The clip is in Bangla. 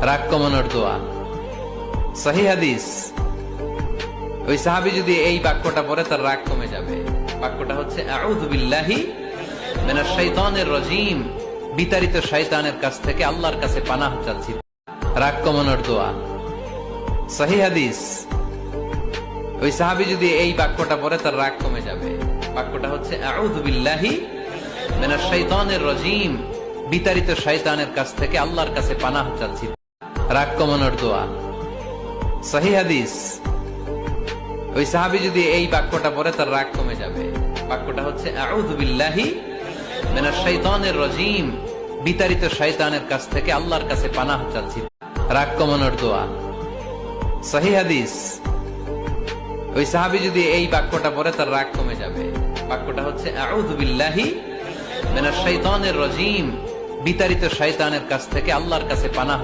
রাগ কমানোর দোয়া। সহিহ হাদিস। ওই সাহাবী যদি এই বাক্যটা পড়ে তার রাগ কমে যাবে। বাক্যটা হচ্ছে আউযু বিল্লাহি মিনাশ শাইতানির রাজীম, বিতাড়িত শয়তানের কাছ থেকে আল্লাহর কাছে পানাহ চাচ্ছি। রাগ কমানোর দোয়া। সহিহ হাদিস। ওই সাহাবী যদি এই বাক্যটা পড়ে তার রাগ কমে যাবে। বাক্যটা হচ্ছে আউযু বিল্লাহি মিনাশ শাইতানির রাজীম, বিতাড়িত শয়তানের কাছ থেকে আল্লাহর কাছে পানাহ চাচ্ছি। রাগ কমানোর দোয়া। সহিহ হাদিস। ওই সাহাবী যদি এই বাক্যটা পড়ে তার রাগ কমে যাবে। বাক্যটা হচ্ছে আউযু বিল্লাহি মিনাশ শাইতানির রাজীম, বিতাড়িত শয়তানের কাছ থেকে আল্লাহর কাছে পানাহ চাচ্ছি। রাগ কমানোর দোয়া। সহিহ হাদিস। ওই সাহাবী যদি এই বাক্যটা পড়ে তার রাগ কমে যাবে। বাক্যটা হচ্ছে আউযু বিল্লাহি মিনাশ শাইতানির রাজীম, বিতাড়িত শয়তানের কাছ থেকে আল্লাহর কাছে পানাহ।